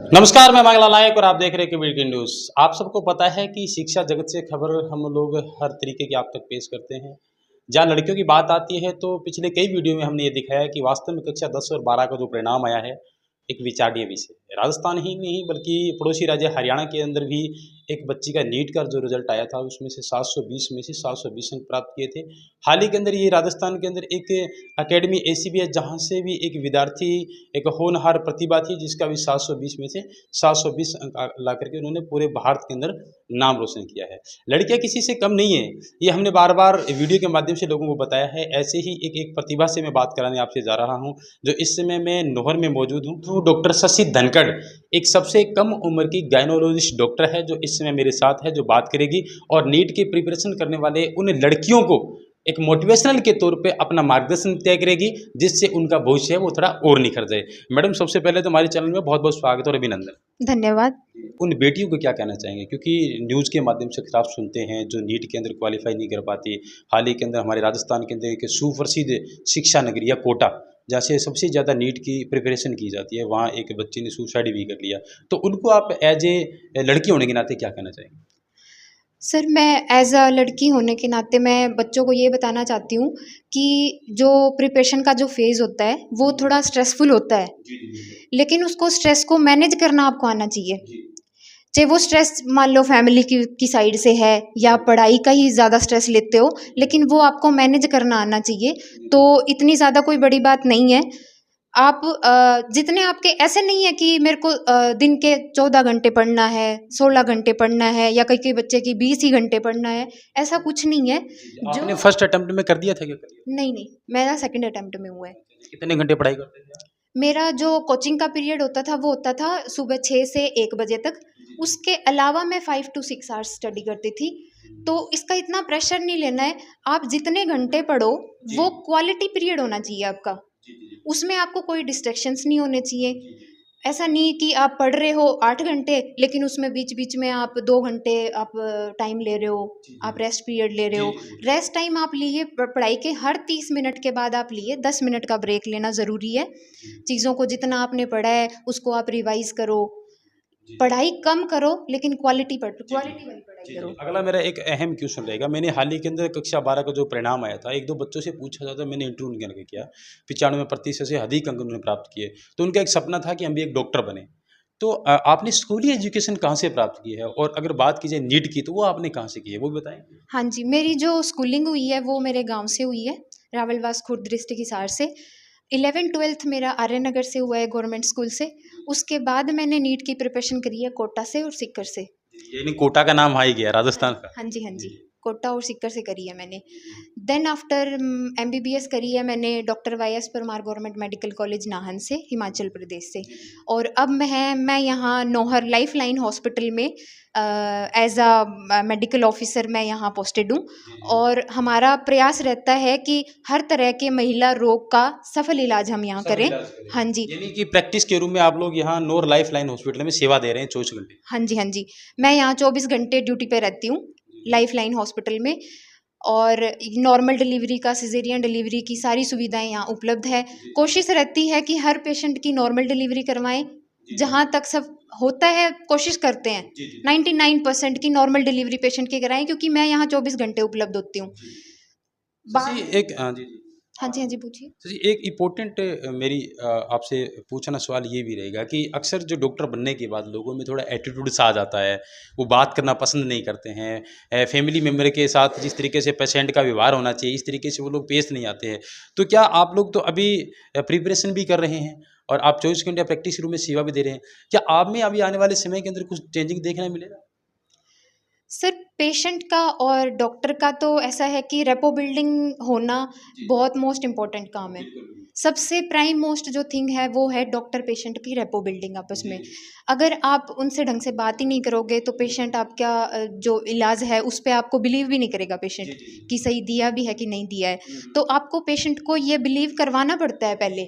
नमस्कार, मैं मंगला नायक और आप देख रहे हैं वीकेंड न्यूज़। आप सबको पता है कि शिक्षा जगत से खबर हम लोग हर तरीके की आप तक पेश करते हैं। जहाँ लड़कियों की बात आती है तो पिछले कई वीडियो में हमने ये दिखाया है कि वास्तव में कक्षा 10 और 12 का जो परिणाम आया है, एक विचारणीय विषय है। राजस्थान ही नहीं बल्कि पड़ोसी राज्य हरियाणा के अंदर भी एक बच्ची का नीट का जो रिजल्ट आया था उसमें से 720 में से 720 अंक प्राप्त किए थे। हाल ही के अंदर ये राजस्थान के अंदर एक अकेडमी ऐसी भी है जहाँ से भी एक विद्यार्थी, एक होनहार प्रतिभा थी जिसका भी 720 में से 720 अंक ला करके उन्होंने पूरे भारत के अंदर नाम रोशन किया है। लड़कियां किसी से कम नहीं है, ये हमने बार बार वीडियो के माध्यम से लोगों को बताया है। ऐसे ही एक प्रतिभा से मैं बात कराने आपसे जा रहा हूँ जो इस समय मैं नोहर में मौजूद हूँ। तो डॉक्टर शशि धनखड़ एक सबसे कम उम्र की गायनोलॉजिस्ट डॉक्टर है जो इस समय मेरे साथ है, जो बात करेगी और नीट की प्रिपरेशन करने वाले उन लड़कियों को एक मोटिवेशनल के तौर पे अपना मार्गदर्शन तय करेगी जिससे उनका भविष्य है वो थोड़ा और निखर जाए। मैडम, सबसे पहले तो हमारे चैनल में बहुत बहुत स्वागत और अभिनंदन। धन्यवाद। उन बेटियों को क्या कहना चाहेंगे, क्योंकि न्यूज़ के माध्यम से आप सुनते हैं जो नीट के अंदर क्वालिफाई नहीं कर पाती। हाल ही के अंदर हमारे राजस्थान के अंदर एक सुप्रसिद्ध शिक्षा नगरी या कोटा, जहाँ से सबसे ज़्यादा नीट की प्रिपरेशन की जाती है, वहाँ एक बच्ची ने सुसाइड भी कर लिया। तो उनको आप एज ए लड़की होने के नाते क्या कहना चाहेंगे? सर, मैं एज़ अ लड़की होने के नाते मैं बच्चों को ये बताना चाहती हूँ कि जो प्रिपरेशन का जो फ़ेज़ होता है वो थोड़ा स्ट्रेसफुल होता है, जी जी जी लेकिन उसको स्ट्रेस को मैनेज करना आपको आना चाहिए। जी चाहे वो स्ट्रेस मान लो फैमिली की साइड से है या पढ़ाई का ही ज़्यादा स्ट्रेस लेते हो, लेकिन वो आपको मैनेज करना आना चाहिए। तो इतनी ज़्यादा कोई बड़ी बात नहीं है। आप जितने आपके ऐसे नहीं है कि मेरे को दिन के 14 घंटे पढ़ना है, 16 घंटे पढ़ना है या कई-कई बच्चे की 20 ही घंटे पढ़ना है, ऐसा कुछ नहीं है। जो आपने फर्स्ट अटेम्प्ट में कर दिया था क्या? कर दिया नहीं, नहीं, मेरा सेकंड अटेम्प्ट में हुआ है। था? कितने घंटे पढ़ाई करते थे आप? मेरा जो कोचिंग का पीरियड होता था वो होता था सुबह 6 से 1 बजे तक। उसके अलावा मैं 5 टू 6 आवर्स स्टडी करती थी। तो इसका इतना प्रेशर नहीं लेना है। आप जितने घंटे पढ़ो वो क्वालिटी पीरियड होना चाहिए आपका। उसमें आपको कोई डिस्ट्रैक्शंस नहीं होने चाहिए। ऐसा नहीं कि आप पढ़ रहे हो 8 घंटे लेकिन उसमें बीच-बीच में आप 2 घंटे आप टाइम ले रहे हो, आप रेस्ट पीरियड ले रहे हो। रेस्ट टाइम आप लिए पढ़ाई के हर 30 मिनट के बाद आप लिए 10 मिनट का ब्रेक लेना ज़रूरी है। चीज़ों को जितना आपने पढ़ा है उसको आप रिवाइज़ करो। पढ़ाई कम करो लेकिन क्वालिटी वाली पढ़ाई करो। अगला मेरा एक अहम क्वेश्चन रहेगा। मैंने हाल ही के अंदर कक्षा 12 का जो परिणाम आया था, एक दो बच्चों से पूछा था, तो मैंने इंटरव्यू उनके किया। 95% से अधिक अंक उन्होंने प्राप्त किए। तो उनका एक सपना था कि हम भी एक डॉक्टर बने। तो आपने स्कूली एजुकेशन कहाँ से प्राप्त की है, और अगर बात की जाए नीट की तो वो आपने कहाँ से की है, वो भी बताएं। हाँ जी, मेरी जो स्कूलिंग हुई है वो मेरे गाँव से हुई है, रावलवास खुर्द डिस्ट्रिक्ट हिसार से। 11th-12th मेरा आर्यनगर से हुआ है गवर्नमेंट स्कूल से। उसके बाद मैंने नीट की प्रिपरेशन करी है कोटा से और सीकर से। यानी कोटा का नाम आ ही गया हाँ राजस्थान जी, का। हाँ जी, हाँ जी जी। जी कोटा और सीकर से करी है मैंने। देन आफ्टर एमबीबीएस करी है मैंने doctor Y S Parmar government medical college Nahan से, हिमाचल प्रदेश से। और अब मैं यहाँ नौहर लाइफ लाइन हॉस्पिटल में एज अ मेडिकल ऑफिसर मैं यहाँ पोस्टेड हूँ। और हमारा प्रयास रहता है कि हर तरह के महिला रोग का सफल इलाज हम यहाँ सब करें। इलाज करें। हाँ जी, यानी कि प्रैक्टिस के रूप में आप लोग यहाँ नूर लाइफ लाइन हॉस्पिटल में सेवा दे रहे हैं 24 घंटे। हाँ जी, हाँ जी। मैं यहाँ 24 घंटे ड्यूटी पे रहती हूँ लाइफ लाइन हॉस्पिटल में। और नॉर्मल डिलीवरी का, सिजेरियन डिलीवरी की सारी सुविधाएं यहाँ उपलब्ध है। कोशिश रहती है कि हर पेशेंट की नॉर्मल डिलीवरी करवाएं। जहाँ तक सब होता है कोशिश करते हैं 99% की नॉर्मल डिलीवरी पेशेंट की कराएं, क्योंकि मैं यहाँ 24 घंटे उपलब्ध होती हूँ। जी एक जी जी हाँ जी, हाँ जी, पूछिए। तो जी एक इम्पोर्टेंट मेरी आपसे पूछना सवाल ये भी रहेगा कि अक्सर जो डॉक्टर बनने के बाद लोगों में थोड़ा एटीट्यूड सा आ जाता है, वो बात करना पसंद नहीं करते हैं। फैमिली मेम्बर के साथ जिस तरीके से पेशेंट का व्यवहार होना चाहिए इस तरीके से वो लोग पेश नहीं आते हैं। तो क्या आप लोग तो अभी प्रिपरेशन भी कर रहे हैं और आप 24 घंटे प्रैक्टिस रूम में सेवा भी दे रहे हैं, क्या आप में अभी आने वाले समय के अंदर कुछ चेंजिंग देखने मिलेगा? सर, पेशेंट का और डॉक्टर का तो ऐसा है कि रेपो बिल्डिंग होना बहुत मोस्ट इम्पॉर्टेंट काम है। सबसे प्राइम मोस्ट जो थिंग है वो है डॉक्टर पेशेंट की रेपो बिल्डिंग आपस में। अगर आप उनसे ढंग से बात ही नहीं करोगे तो पेशेंट आपका जो इलाज है उस पे आपको बिलीव भी नहीं करेगा पेशेंट कि सही दिया भी है कि नहीं दिया है। तो आपको पेशेंट को ये बिलीव करवाना पड़ता है पहले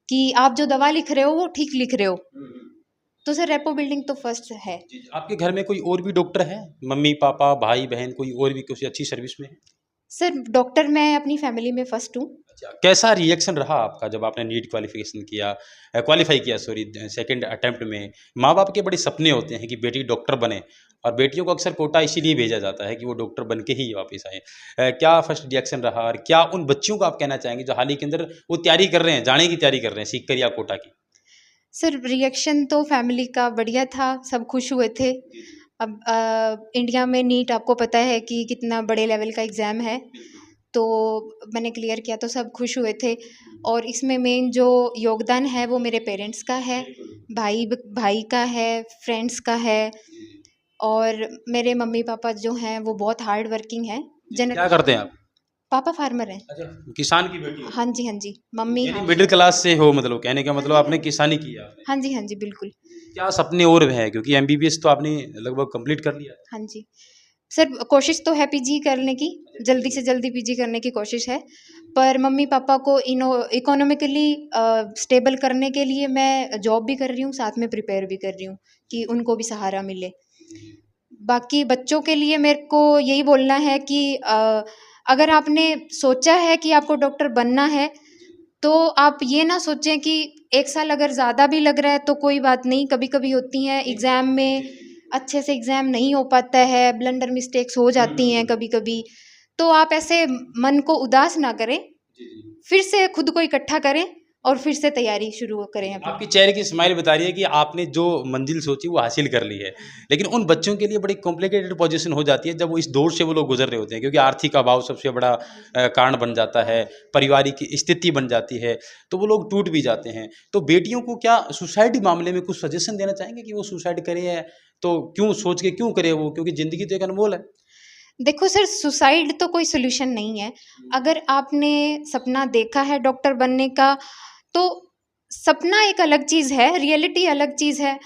कि आप जो दवा लिख रहे हो वो ठीक लिख रहे हो। तो सर रेपो बिल्डिंग तो फर्स्ट है। आपके घर में कोई और भी डॉक्टर है, मम्मी पापा भाई बहन, कोई और भी किसी अच्छी सर्विस में है? सर, डॉक्टर मैं अपनी फैमिली में फर्स्ट हूँ। अच्छा, कैसा रिएक्शन रहा आपका जब आपने नीट क्वालिफ़िकेशन किया क्वालीफ़ाई किया सॉरी सेकंड अटेम्प्ट में? माँ-बाप के बड़े सपने होते हैं कि बेटी डॉक्टर बने और बेटियों को अक्सर कोटा इसीलिए भेजा जाता है कि वो डॉक्टर बन के ही वापस आएँ। क्या फर्स्ट रिएक्शन रहा और क्या उन बच्चियों को आप कहना चाहेंगे जो हाल ही के अंदर वो तैयारी कर रहे हैं, जाने की तैयारी कर रहे हैं सीख कर या कोटा की? सर रिएक्शन तो फैमिली का बढ़िया था, सब खुश हुए थे। अब इंडिया में नीट आपको पता है कि कितना बड़े लेवल का एग्ज़ाम है, तो मैंने क्लियर किया तो सब खुश हुए थे और इसमें मेन जो योगदान है वो मेरे पेरेंट्स का है, भाई का है, फ्रेंड्स का है और मेरे मम्मी-पापा जो हैं वो बहुत हार्ड वर्किंग हैं। क्या करते हैं आप? पापा फार्मर हैं। अच्छा, किसान की बेटी हो? हाँ जी, हाँ जी। मम्मी यानी हाउस मिडिल क्लास से हो मतलब कहने का हाँ मतलब जी, हाँ आपने जी। किसानी की है आपने। हाँ जी, हाँ जी, बिल्कुल। क्या सपने और हैं? क्योंकि एमबीबीएस तो आपने लगभग कंप्लीट कर लिया। हाँ जी। सर कोशिश तो है पीजी करने की, जल्दी से जल्दी पीजी करने की कोशिश है, पर मम्मी-पापा को इकोनॉमिकली स्टेबल करने के लिए मैं जॉब भी कर रही हूँ, साथ में प्रिपेयर भी कर रही हूँ कि उनको भी सहारा मिले। बाकी बच्चों के लिए मेरे को यही बोलना है कि अगर आपने सोचा है कि आपको डॉक्टर बनना है, तो आप ये ना सोचें कि 1 साल अगर ज़्यादा भी लग रहा है तो कोई बात नहीं, कभी-कभी होती हैं एग्ज़ाम में अच्छे से एग्ज़ाम नहीं हो पाता है, ब्लंडर मिस्टेक्स हो जाती हैं कभी-कभी। तो आप ऐसे मन को उदास ना करें, फिर से खुद को इकट्ठा करें और फिर से तैयारी शुरू करें अपनी। आपके चेहरे की स्माइल बता रही है कि आपने जो मंजिल सोची वो हासिल कर ली है। लेकिन उन बच्चों के लिए बड़ी कॉम्प्लिकेटेड पोज़ीशन हो जाती है जब वो इस दौर से वो लोग गुज़र रहे होते हैं क्योंकि आर्थिक अभाव सबसे बड़ा कारण बन जाता है, पारिवारिक स्थिति बन जाती है, तो वो लोग टूट भी जाते हैं। तो बेटियों को क्या सुसाइड मामले में कुछ सजेशन देना चाहेंगे कि वो सुसाइड करें या तो क्यों सोच के क्यों करें वो? क्योंकि ज़िंदगी तो एक अनमोल है। देखो सर सुसाइड तो कोई सॉल्यूशन नहीं है। अगर आपने सपना देखा है डॉक्टर बनने का, तो सपना एक अलग चीज़ है, रियलिटी अलग चीज़ है।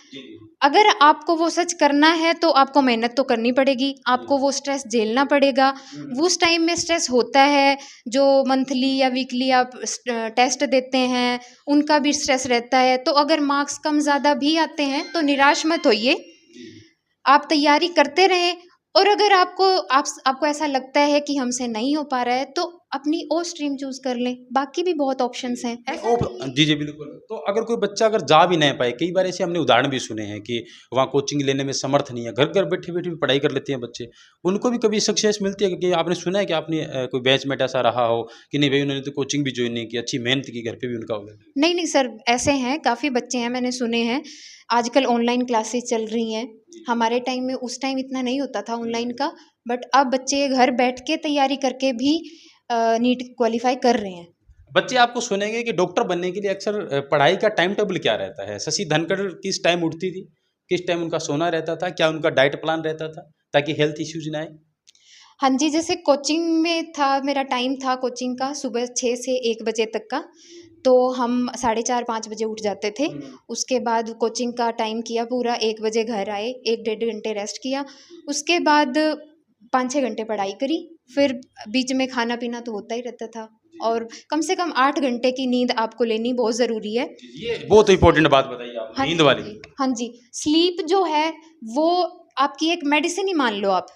अगर आपको वो सच करना है तो आपको मेहनत तो करनी पड़ेगी, आपको वो स्ट्रेस झेलना पड़ेगा। वो उस टाइम में स्ट्रेस होता है, जो मंथली या वीकली आप टेस्ट देते हैं, उनका भी स्ट्रेस रहता है। तो अगर मार्क्स कम ज़्यादा भी आते हैं तो निराश मत होइए, आप तैयारी करते रहें और अगर आपको ऐसा लगता है कि हमसे नहीं हो पा रहा है, तो अपनी और स्ट्रीम चूज़ कर लें, बाकी भी बहुत ऑप्शंस हैं। ऐसा नहीं है जी, जी, बिल्कुल। तो अगर कोई बच्चा अगर जा भी नहीं पाए, कई बार ऐसे हमने उदाहरण भी सुने हैं कि वहाँ कोचिंग लेने में समर्थ नहीं है, घर-घर बैठे-बैठे भी पढ़ाई कर लेते हैं बच्चे। उनको भी कभी सक्सेस मिलती है क्योंकि आपने सुना है कि आपने कोई बैचमेट ऐसा रहा हो कि नहीं भई उन्होंने तो कोचिंग भी जॉइन नहीं की, अच्छी मेहनत की, घर पे भी उनका हो गया? नहीं, नहीं सर, ऐसे हैं, काफ़ी बच्चे हैं, मैंने सुने हैं। आजकल ऑनलाइन क्लासेस चल रही हैं। हमारे टाइम में उस टाइम इतना नहीं होता था ऑनलाइन का, बट अब बच्चे घर बैठ के तैयारी करके भी नीट क्वालीफाई कर रहे हैं। बच्चे आपको सुनेंगे कि डॉक्टर बनने के लिए अक्सर पढ़ाई का टाइम टेबल क्या रहता है? शशि धनखड़ किस टाइम उठती थी? किस टाइम उनका सोना रहता था? क्या उनका डाइट प्लान रहता था ताकि हेल्थ इश्यूज़ ना आए? हाँ जी, जैसे कोचिंग में था, मेरा टाइम था कोचिंग का सुबह 6 से 1 बजे तक का, तो हम साढ़े 4-5 बजे उठ जाते थे। उसके बाद कोचिंग का टाइम किया पूरा, 1 बजे घर आए, 1 डेढ़ घंटे रेस्ट किया। उसके बाद 5-6 घंटे पढ़ाई करी, फिर बीच में खाना-पीना तो होता ही रहता था और कम से कम 8 घंटे की नींद आपको लेनी बहुत ज़रूरी है। ये बहुत इम्पोर्टेंट बात बताई हाँ आपने, नींद जी, हाँ वाली। जी। हाँ जी, स्लीप जो है वो आपकी एक मेडिसिन ही मान लो आप।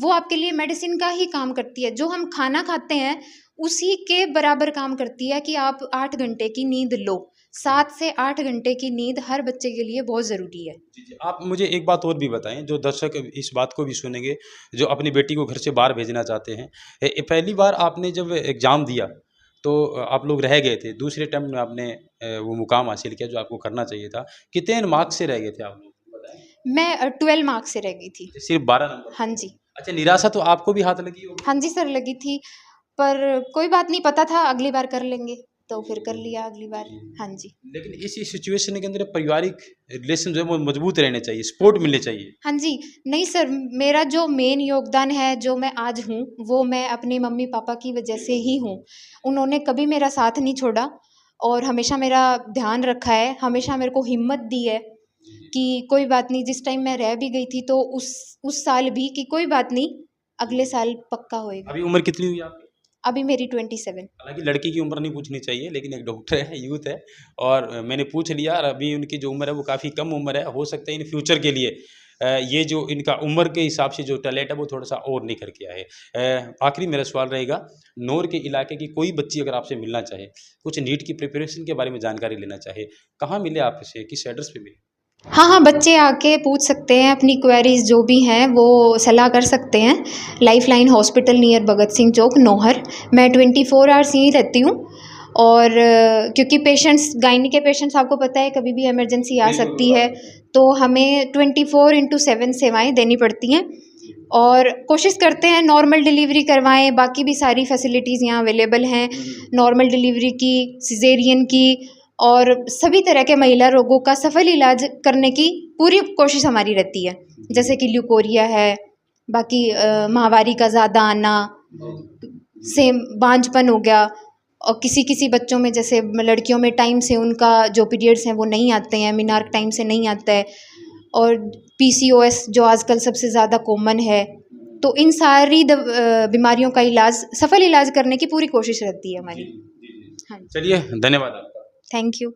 वो आपके लिए मेडिसिन का ही काम करती है। जो हम खाना खाते हैं, उसी के बराबर काम करती है कि आप 8 घंटे की नींद लो। 7 से 8 घंटे की नींद हर बच्चे के लिए बहुत ज़रूरी है। जी, जी। आप मुझे एक बात और भी बताएँ, जो दर्शक इस बात को भी सुनेंगे, जो अपनी बेटी को घर से बाहर भेजना चाहते हैं। पहली बार आपने जब एग्ज़ाम दिया, तो आप लोग रह गए थे, दूसरे अटेम्प्ट में आपने वो मुकाम हासिल किया जो आपको करना चाहिए था। कितने मार्क्स से रह गए थे आप लोग? बताएँ। मैं 12 मार्क्स से रह गई थी। सिर्फ़ 12 नंबर हाँ से? जी। अच्छा, निराशा तो आपको भी हाथ लगी होगी? हाँ जी सर, लगी थी, पर कोई बात नहीं, पता था अगली बार कर लेंगे, तो फिर कर लिया अगली बार। हाँ जी। लेकिन इस सिचुएशन के अंदर पारिवारिक रिलेशन जो है वो मजबूत रहने चाहिए, सपोर्ट मिलने चाहिए। हाँ जी। नहीं सर, मेरा जो मेन योगदान है, जो मैं आज हूँ, वो मैं अपने मम्मी-पापा की वजह से ही हूँ। उन्होंने कभी मेरा साथ नहीं छोड़ा और हमेशा मेरा ध्यान रखा है, हमेशा मेरे को हिम्मत दी है कि कोई बात नहीं, जिस टाइम मैं रह भी गई थी तो उस साल भी कि कोई बात नहीं, अगले साल पक्का होएगा। अभी उम्र कितनी हुई आपकी? अभी मेरी 27। हालाँकि लड़की की उम्र नहीं पूछनी चाहिए, लेकिन एक डॉक्टर है, यूथ है और मैंने पूछ लिया और अभी उनकी जो उम्र है वो काफ़ी कम उम्र है। हो सकता है इन फ्यूचर के लिए ये जो इनका उम्र के हिसाब से जो टैलेंट है वो थोड़ा सा और निखर के आए। आखिरी मेरा सवाल रहेगा, नौर के इलाके की कोई बच्ची अगर आपसे मिलना चाहे, कुछ नीट की प्रिपरेशन के बारे में जानकारी लेना चाहे, कहाँ मिले आपसे, किस एड्रेस पे मिले? हाँ, बच्चे आके पूछ सकते हैं, अपनी क्वेरीज जो भी हैं वो सलाह कर सकते हैं। Lifeline hospital near Bhagat Singh चौक, नौहर। मैं 24 आवर्स यहीं रहती हूँ। और क्योंकि पेशेंट्स, गायनी के पेशेंट्स आपको पता है कभी भी इमरजेंसी आ सकती है, तो हमें 24/7 सेवाएं देनी पड़ती हैं। और कोशिश करते हैं नॉर्मल डिलीवरी करवाएं, बाकी भी सारी फैसिलिटीज़ यहाँ अवेलेबल हैं, नॉर्मल डिलीवरी की, सिजेरियन की, और सभी तरह के महिला रोगों का सफल इलाज करने की पूरी कोशिश हमारी रहती है। जैसे कि ल्यूकोरिया है, बाकी माहवारी का ज़्यादा आना, सेम बांझपन हो गया, और किसी किसी बच्चों में, जैसे लड़कियों में टाइम से उनका जो पीरियड्स हैं वो नहीं आते हैं, मेनार्क टाइम से नहीं आता है, और PCOS जो आजकल सबसे ज़्यादा कॉमन है। तो इन सारी बीमारियों का इलाज, सफल इलाज करने की पूरी कोशिश रहती है हमारी। हाँ, चलिए, धन्यवाद आपका। Thank you.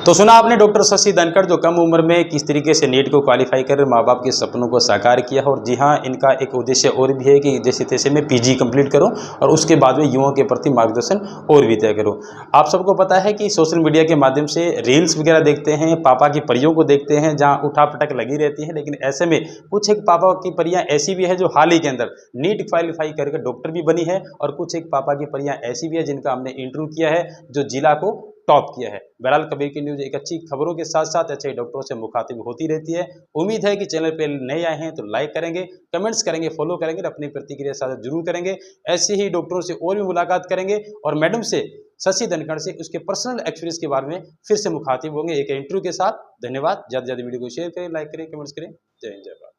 तो सुना आपने डॉक्टर शशि धनखड़, जो कम उम्र में किस तरीके से नीट को क्वालिफाई कर माँ बाप के सपनों को साकार किया। और जी हाँ, इनका एक उद्देश्य और भी है कि जैसे तैसे में PG कंप्लीट करूं और उसके बाद में युवाओं के प्रति मार्गदर्शन और भी तय करूं। आप सबको पता है कि सोशल मीडिया के माध्यम से रील्स वगैरह देखते हैं, पापा की परियों को देखते हैं जहाँ उठापटक लगी रहती है, लेकिन ऐसे में कुछ एक पापा की परियाँ ऐसी भी है जो हाल ही के अंदर नीट क्वालिफाई करके डॉक्टर भी बनी है, और कुछ एक पापा की परियाँ ऐसी भी है जिनका हमने इंटरव्यू किया है, जो जिला को टॉप किया है। बहरहाल, कबीर की न्यूज़ एक अच्छी खबरों के साथ साथ अच्छे डॉक्टरों से मुखातिब होती रहती है। उम्मीद है कि चैनल पे नए आए हैं तो लाइक करेंगे, कमेंट्स करेंगे, फॉलो करेंगे, अपनी प्रतिक्रिया साझा जरूर करेंगे। ऐसे ही डॉक्टरों से और भी मुलाकात करेंगे, और मैडम से, शशि धनखड़ से, उसके पर्सनल एक्सपीरियंस के बारे में फिर से मुखातिब होंगे एक इंटरव्यू के साथ। धन्यवाद। ज़्यादा से ज़्यादा वीडियो को शेयर करें, लाइक करें, कमेंट्स करें। जय हिंद, जय भारत।